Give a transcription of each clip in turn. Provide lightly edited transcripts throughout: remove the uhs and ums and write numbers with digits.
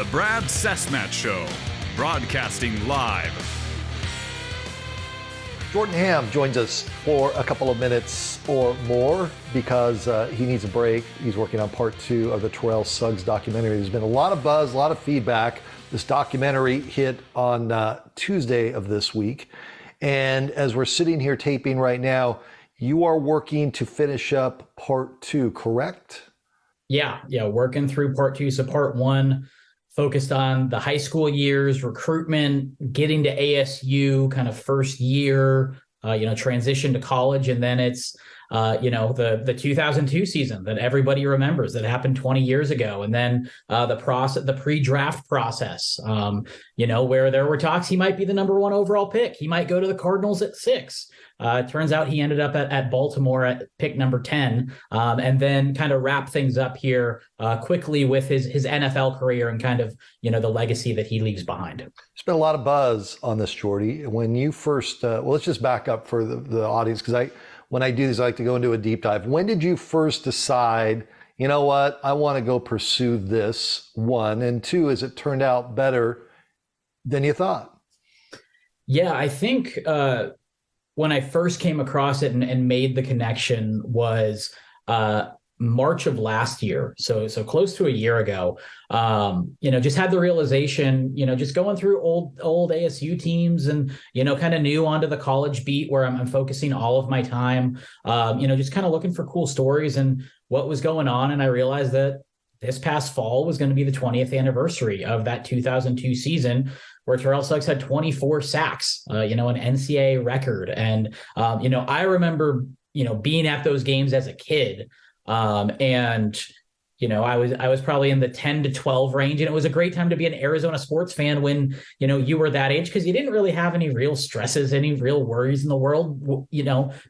The Brad Cessmat Show, broadcasting live. Jordan Ham joins us for a couple of minutes or more because he needs a break. He's working on part 2 of the Terrell Suggs documentary. There's been a lot of buzz, a lot of feedback. This documentary hit on Tuesday of this week. And as we're sitting here taping right now, you are working to finish up part 2, correct? Yeah, working through part 2. So part 1 focused on the high school years, recruitment, getting to ASU, kind of first year, transition to college. And then it's, the 2002 season that everybody remembers that happened 20 years ago. And then the pre-draft process, where there were talks, he might be the number 1 overall pick. He might go to the Cardinals at 6. It turns out he ended up at Baltimore at pick number 10, and then kind of wrap things up here quickly with his NFL career and kind of, the legacy that he leaves behind. There's been a lot of buzz on this, Jordy. When you first, let's just back up for the audience, because when I do this, I like to go into a deep dive. When did you first decide, you know what, I want to go pursue this, 1, and 2, as it turned out better than you thought? Yeah, I think when I first came across it and made the connection was March of last year. So close to a year ago, just had the realization, just going through old ASU teams and, kind of new onto the college beat where I'm focusing all of my time, just kind of looking for cool stories and what was going on. And I realized that this past fall was going to be the 20th anniversary of that 2002 season where Terrell Suggs had 24 sacks, an NCAA record. And, I remember, being at those games as a kid. I was probably in the 10 to 12 range, and it was a great time to be an Arizona sports fan when, you were that age, because you didn't really have any real stresses, any real worries in the world,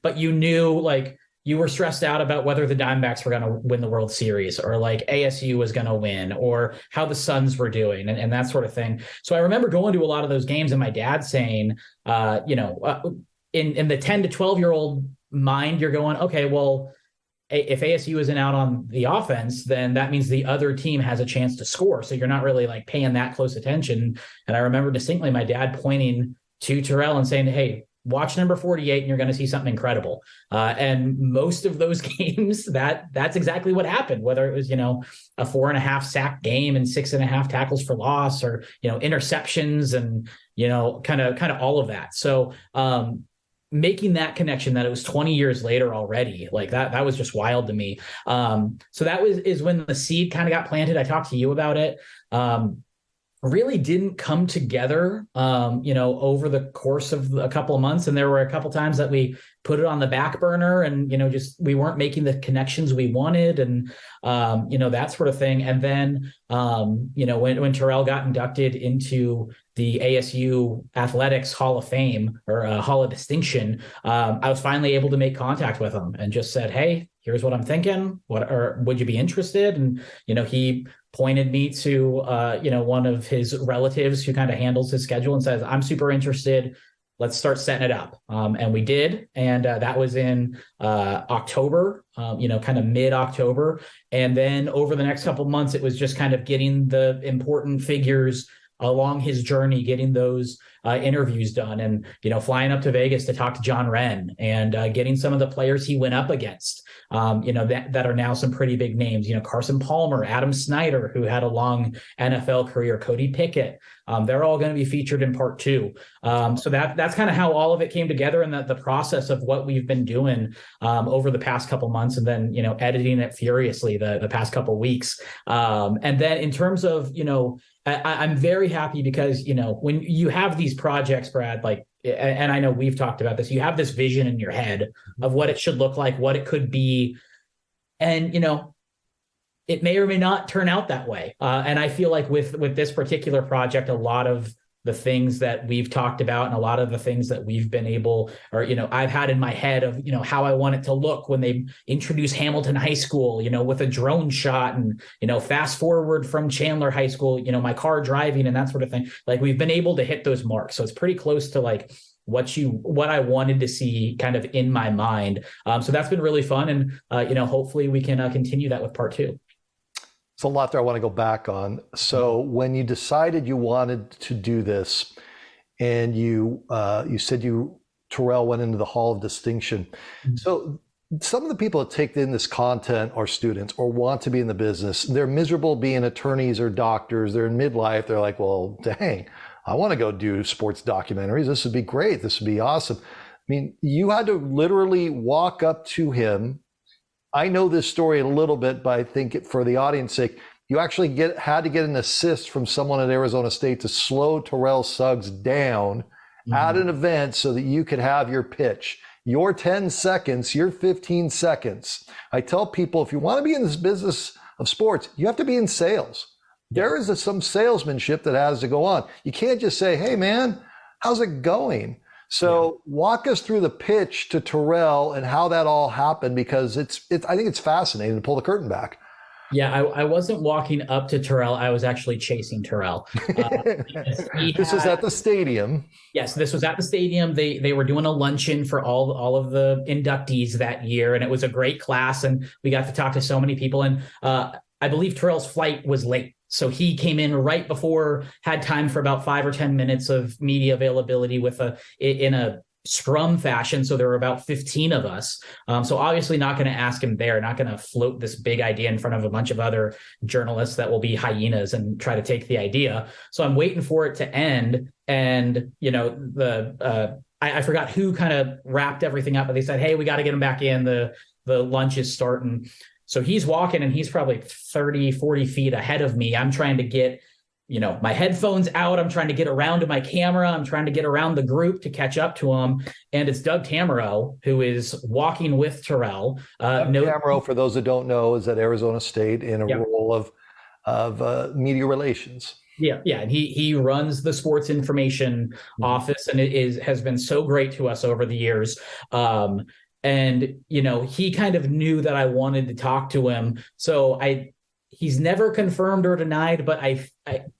but you knew like you were stressed out about whether the Diamondbacks were going to win the World Series or like ASU was going to win or how the Suns were doing and that sort of thing. So I remember going to a lot of those games and my dad saying, in the 10 to 12-year-old mind, you're going, okay, well, if ASU isn't out on the offense, then that means the other team has a chance to score. So you're not really like paying that close attention. And I remember distinctly my dad pointing to Terrell and saying, hey, watch number 48 and you're going to see something incredible. And most of those games, that's exactly what happened, whether it was, a 4.5 sack game and 6.5 tackles for loss or, interceptions and, kind of all of that. So, making that connection that it was 20 years later already, like that was just wild to me. So that is when the seed kind of got planted. I talked to you about it. Really didn't come together, over the course of a couple of months. And there were a couple of times that we put it on the back burner and, we weren't making the connections we wanted and, that sort of thing. And then, when Terrell got inducted into the ASU Athletics Hall of Fame or Hall of Distinction, I was finally able to make contact with him and just said, hey, here's what I'm thinking. Would you be interested? And, he pointed me to, one of his relatives who kind of handles his schedule and says, I'm super interested. Let's start setting it up. And we did. And that was in October, kind of mid-October. And then over the next couple of months, it was just kind of getting the important figures along his journey, getting those interviews done and, flying up to Vegas to talk to John Wren and getting some of the players he went up against, that are now some pretty big names, Carson Palmer, Adam Snyder, who had a long NFL career, Cody Pickett. They're all going to be featured in part 2. So that's kind of how all of it came together and the process of what we've been doing over the past couple months and then, editing it furiously the past couple weeks. And then in terms of, I'm very happy because, when you have these projects, Brad, like, and I know we've talked about this, you have this vision in your head of what it should look like, what it could be. And, it may or may not turn out that way. And I feel like with this particular project, a lot of the things that we've talked about and a lot of the things that we've been able, or, I've had in my head of, how I want it to look when they introduce Hamilton High School, with a drone shot and, fast forward from Chandler High School, my car driving and that sort of thing. Like we've been able to hit those marks. So it's pretty close to like what I wanted to see kind of in my mind. So that's been really fun. And, hopefully we can continue that with part 2. It's a lot there I want to go back on. So when you decided you wanted to do this, and you said Terrell went into the Hall of Distinction. So some of the people that take in this content are students or want to be in the business. They're miserable being attorneys or doctors. They're in midlife. They're like, well, dang, I want to go do sports documentaries. This would be great. This would be awesome. I mean, you had to literally walk up to him. I know this story a little bit, but I think for the audience's sake, you actually had to get an assist from someone at Arizona State to slow Terrell Suggs down at an event so that you could have your pitch. Your 10 seconds, your 15 seconds. I tell people, if you want to be in this business of sports, you have to be in sales. There is some salesmanship that has to go on. You can't just say, hey, man, how's it going? So walk us through the pitch to Terrell and how that all happened, because I think it's fascinating to pull the curtain back. Yeah, I wasn't walking up to Terrell. I was actually chasing Terrell. This was at the stadium. Yes, this was at the stadium. They were doing a luncheon for all of the inductees that year, and it was a great class, and we got to talk to so many people. And I believe Terrell's flight was late, so he came in right before, had time for about 5 or 10 minutes of media availability in a scrum fashion. So there were about 15 of us. So obviously not going to ask him there, not going to float this big idea in front of a bunch of other journalists that will be hyenas and try to take the idea. So I'm waiting for it to end. And, I forgot who kind of wrapped everything up, but they said, hey, we got to get him back in. The lunch is starting. So he's walking and he's probably 30, 40 feet ahead of me. I'm trying to get my headphones out. I'm trying to get around to my camera. I'm trying to get around the group to catch up to him. And it's Doug Tamaro who is walking with Terrell. Tamaro, for those that don't know, is at Arizona State in a role of media relations. Yeah. And he runs the sports information office, and has been so great to us over the years. And he kind of knew that I wanted to talk to him. So he's never confirmed or denied, but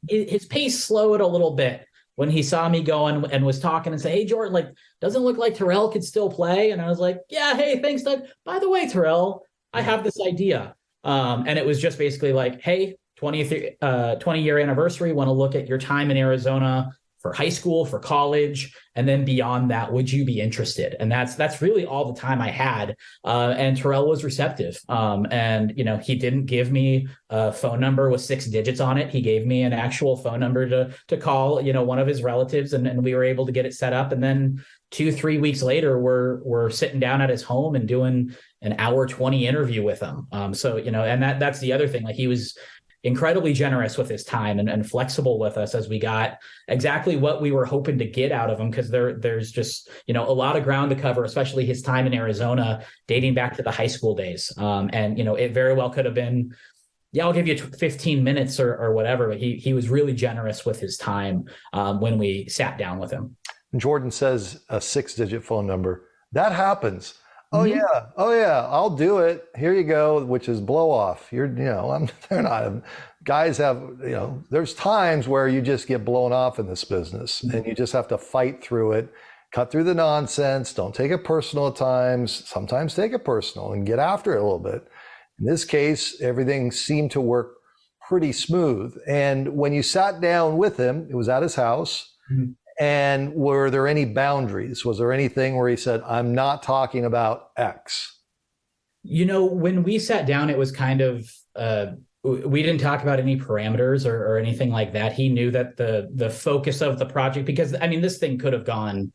his pace slowed a little bit when he saw me going and was talking and say, hey, Jordan, doesn't look like Terrell could still play. And I was like, yeah, hey, thanks, Doug. By the way, Terrell, I have this idea. And it was just basically like, hey, 20-year anniversary, want to look at your time in Arizona for high school, for college, and then beyond that, would you be interested? And that's really all the time I had. And Terrell was receptive. And he didn't give me a phone number with 6 digits on it. He gave me an actual phone number to call, one of his relatives, and we were able to get it set up. And then 2-3 weeks later, we're sitting down at his home and doing an hour 20 interview with him. And that's the other thing. He was incredibly generous with his time and flexible with us as we got exactly what we were hoping to get out of him, because there's just a lot of ground to cover, especially his time in Arizona dating back to the high school days. It very well could have been, I'll give you 15 minutes or whatever, but he was really generous with his time when we sat down with him. Jordan says a 6-digit phone number. That happens. Oh yeah, I'll do it. Here you go, which is blow off. They're not. Guys have, there's times where you just get blown off in this business, and you just have to fight through it, cut through the nonsense. Don't take it personal at times. Sometimes take it personal and get after it a little bit. In this case, everything seemed to work pretty smooth. And when you sat down with him, it was at his house. Mm-hmm. And were there any boundaries? Was there anything where he said, I'm not talking about X? When we sat down, it was kind of, we didn't talk about any parameters or anything like that. He knew that the focus of the project, because this thing could have gone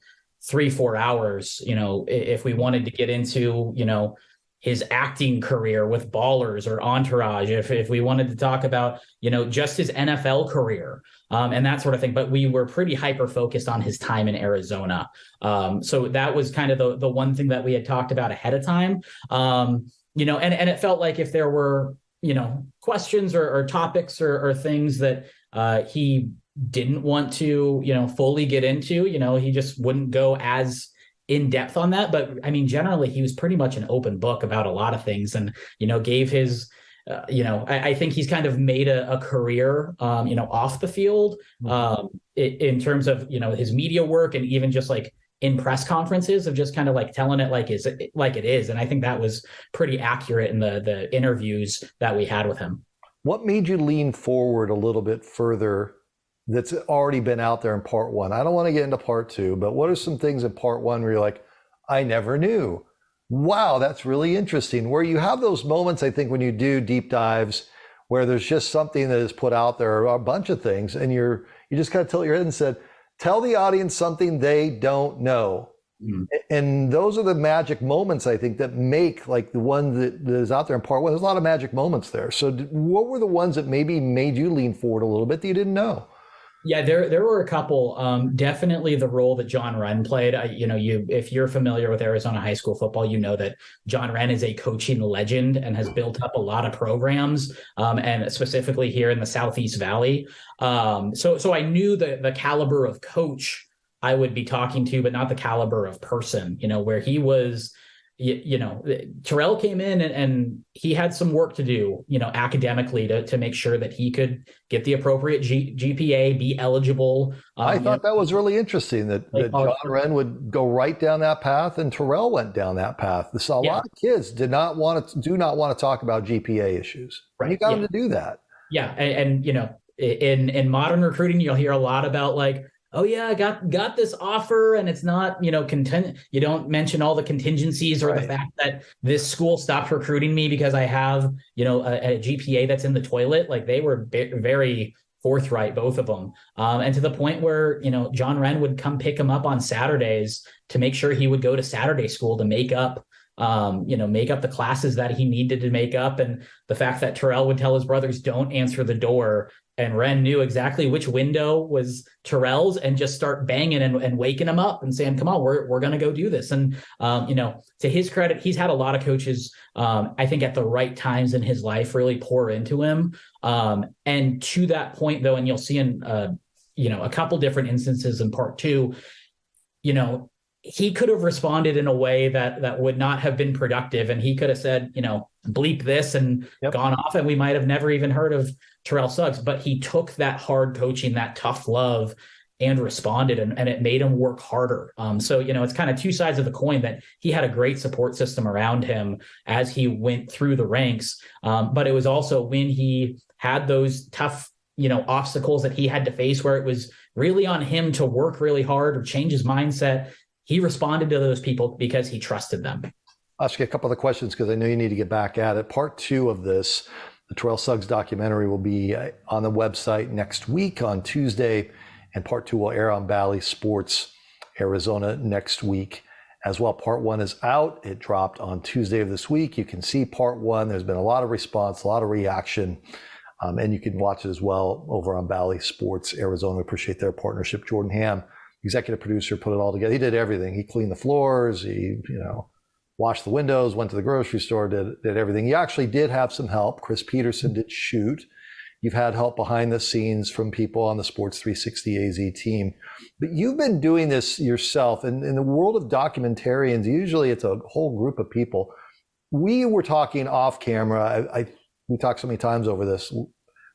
3-4 hours, if we wanted to get into, his acting career with Ballers or Entourage, if we wanted to talk about, just his NFL career and that sort of thing. But we were pretty hyper focused on his time in Arizona. So that was kind of the one thing that we had talked about ahead of time. And it felt like if there were, questions or topics or things that he didn't want to, fully get into, he just wouldn't go as in depth on that. But generally he was pretty much an open book about a lot of things, and, gave his, I think he's kind of made a career, off the field, in terms of, his media work, and even just in press conferences of just kind of telling it like it is. And I think that was pretty accurate in the interviews that we had with him. What made you lean forward a little bit further that's already been out there in part one? I don't want to get into part two, but what are some things in part one where you're like, I never knew? Wow, that's really interesting. Where you have those moments, I think, when you do deep dives where there's just something that is put out there, a bunch of things, and you just kind of tilt your head and said, tell the audience something they don't know. And those are the magic moments, I think, that make like the one that is out there in part one. There's a lot of magic moments there. So what were the ones that maybe made you lean forward a little bit that you didn't know? Yeah, there were a couple. Definitely the role that John Wren played. If you're familiar with Arizona high school football, you know that John Wren is a coaching legend and has built up a lot of programs, and specifically here in the Southeast Valley. So I knew the caliber of coach I would be talking to, but not the caliber of person. Where he was. Terrell came in and he had some work to do, academically to make sure that he could get the appropriate GPA, be eligible. I thought that was really interesting that John Wren would go right down that path, and Terrell went down that path. A lot of kids do not want to talk about GPA issues. Right. You got them to do that. Yeah. And in modern recruiting, you'll hear a lot about like, oh yeah, I got this offer and it's not, you don't mention all the contingencies or the fact that this school stopped recruiting me because I have, a GPA that's in the toilet. Like they were very forthright, both of them. And to the point where, John Wren would come pick him up on Saturdays to make sure he would go to Saturday school to make up the classes that he needed to make up. And the fact that Terrell would tell his brothers, don't answer the door. And Wren knew exactly which window was Terrell's and just start banging and waking him up and saying, come on, we're going to go do this. And, to his credit, he's had a lot of coaches, I think at the right times in his life, really pour into him. And to that point, though, and you'll see in, a couple different instances in part two, he could have responded in a way that would not have been productive. And he could have said, bleep this and gone off, and we might have never even heard of Terrell Suggs. But he took that hard coaching, that tough love, and responded, and it made him work harder. So, it's kind of two sides of the coin that he had a great support system around him as he went through the ranks. But it was also when he had those tough, obstacles that he had to face where it was really on him to work really hard or change his mindset. He responded to those people because he trusted them. I'll ask you a couple of questions because I know you need to get back at it. Part two of this, the Terrell Suggs documentary, will be on the website next week on Tuesday, and part two will air on Bally Sports Arizona next week as well. Part one is out. It dropped on Tuesday of this week. You can see part one. There's been a lot of response, a lot of reaction, and you can watch it as well over on Bally Sports Arizona. We appreciate their partnership. Jordan Ham, executive producer, put it all together. He did everything. He cleaned the floors. He, washed the windows, went to the grocery store, did everything. He actually did have some help. Chris Peterson did shoot. You've had help behind the scenes from people on the Sports 360 AZ team. But you've been doing this yourself. And in the world of documentarians, usually it's a whole group of people. We were talking off camera. We talked so many times over this.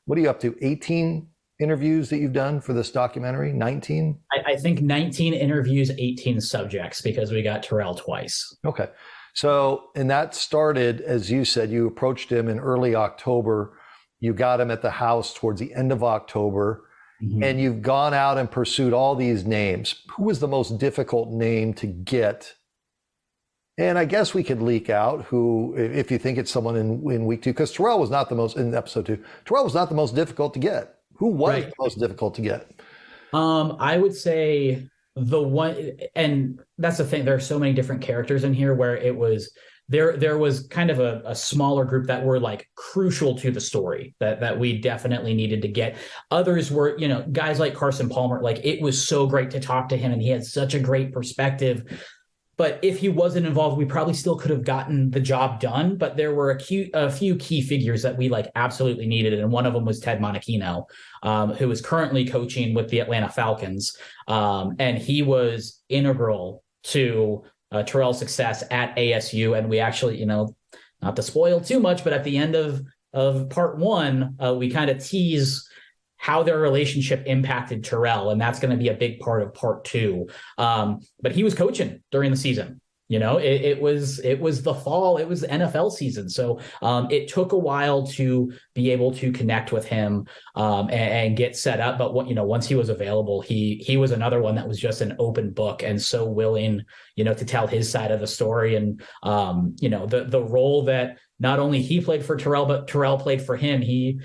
What are you up to? 18 interviews that you've done for this documentary? 19? I think 19 interviews, 18 subjects, because we got Terrell twice. Okay. So, and that started, as you said, you approached him in early October. You got him at the house towards the end of October, and you've gone out and pursued all these names. Who was the most difficult name to get? And I guess we could leak out who, if you think it's someone in week two, because Terrell was not the most, in episode two, Terrell was not the most difficult to get. Who was the most difficult to get? I would say the one, and that's the thing, there are so many different characters in here where it was, there was kind of a smaller group that were like crucial to the story that we definitely needed to get. Others were, guys like Carson Palmer, like it was so great to talk to him and he had such a great perspective. But if he wasn't involved, we probably still could have gotten the job done. But there were a few key figures that we like absolutely needed. And one of them was Ted Monachino, who is currently coaching with the Atlanta Falcons. And he was integral to Terrell's success at ASU. And we actually, not to spoil too much, but at the end of part one, we kind of tease how their relationship impacted Terrell. And that's going to be a big part of part two. But he was coaching during the season. it was the fall, it was the NFL season. So it took a while to be able to connect with him and get set up. But once he was available, he was another one that was just an open book and so willing, to tell his side of the story. And the role that not only he played for Terrell, but Terrell played for him. He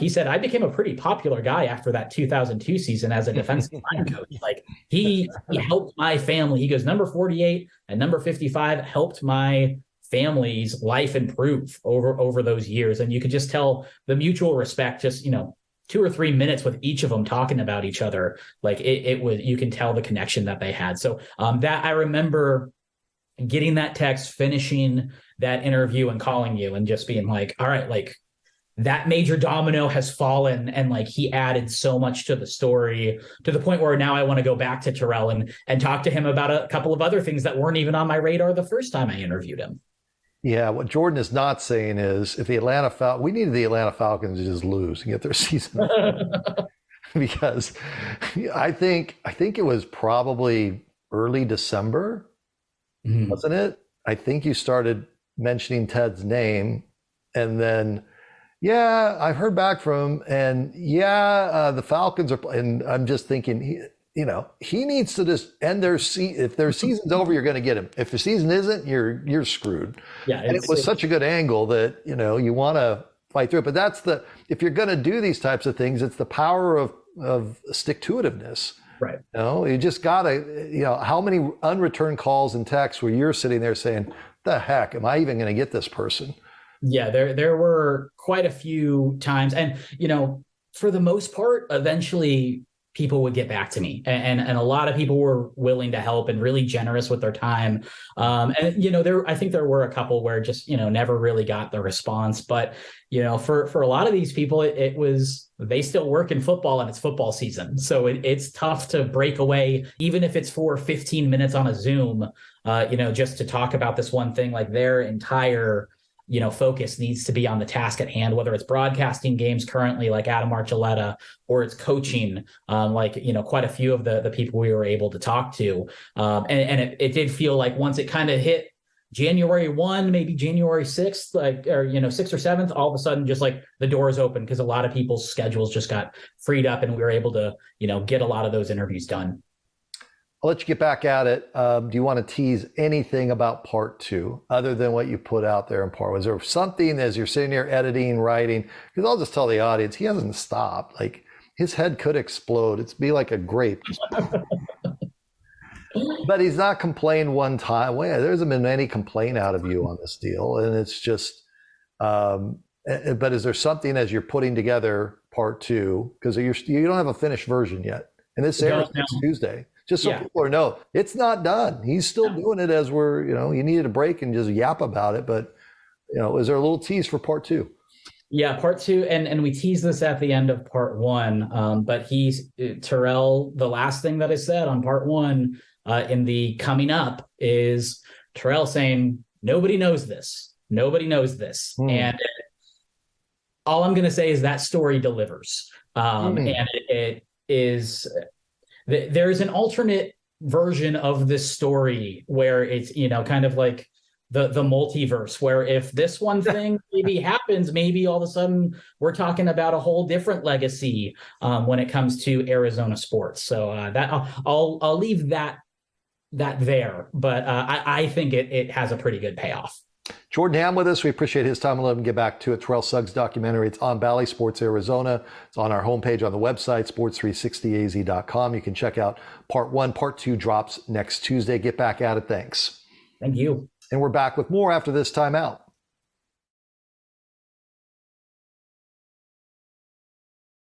said, I became a pretty popular guy after that 2002 season as a defensive line coach. Like he helped my family. He goes, number 48 and number 55 helped my family's life improve over those years. And you could just tell the mutual respect, just, 2 or 3 minutes with each of them talking about each other. Like it was, you can tell the connection that they had. So that I remember getting that text, finishing that interview and calling you and just being like, all right, like that major domino has fallen. And like, he added so much to the story to the point where now I want to go back to Terrell and talk to him about a couple of other things that weren't even on my radar the first time I interviewed him. Yeah, what Jordan is not saying is if we needed the Atlanta Falcons to just lose and get their season because I think it was probably early December, wasn't it? I think you started mentioning Ted's name, and then I've heard back from him, and the Falcons are playing. I'm just thinking he needs to just end their season. If their season's over, you're going to get him. If the season isn't, you're screwed. Yeah, and it was such a good angle that you want to fight through it. But if you're going to do these types of things, it's the power of stick-to-itiveness. Right. You just got to, how many unreturned calls and texts where you're sitting there saying, the heck, am I even going to get this person? Yeah, there were quite a few times. And, for the most part, eventually people would get back to me, and a lot of people were willing to help and really generous with their time. And I think there were a couple where just never really got the response. But for a lot of these people, it was they still work in football and it's football season, so it's tough to break away, even if it's for 15 minutes on a Zoom, just to talk about this one thing. Like their entire focus needs to be on the task at hand, whether it's broadcasting games currently like Adam Archuleta, or it's coaching, quite a few of the people we were able to talk to. And it did feel like once it kind of hit January 1, maybe January 6th, 6th or 7th, all of a sudden just like the doors open because a lot of people's schedules just got freed up and we were able to, get a lot of those interviews done. I'll let you get back at it. Do you want to tease anything about part 2 other than what you put out there in part 1? Was there something as you're sitting there editing, writing? Because I'll just tell the audience, he hasn't stopped. Like his head could explode. It's be like a grape. But he's not complained one time. Well, there hasn't been any complaint out of you on this deal. And it's just, but is there something as you're putting together part 2? Because you don't have a finished version yet. And this airs next Tuesday. Just so people know, it's not done. He's still doing it as we're, you needed a break and just yap about it. But, is there a little tease for part 2? Yeah, part 2. And we teased this at the end of part 1. But Terrell, the last thing that I said on part 1 in the coming up is Terrell saying, nobody knows this. Nobody knows this. And all I'm going to say is that story delivers. And it is... There's an alternate version of this story where it's, kind of like the multiverse, where if this one thing maybe happens, maybe all of a sudden we're talking about a whole different legacy when it comes to Arizona sports. So that I'll leave that there, but I think it has a pretty good payoff. Jordan Ham with us. We appreciate his time. We'll let him get back to it. Terrell Suggs Documentary. It's on Bally Sports Arizona. It's on our homepage on the website, sports360az.com. You can check out part 1. Part 2 drops next Tuesday. Get back at it. Thanks. Thank you. And we're back with more after this timeout.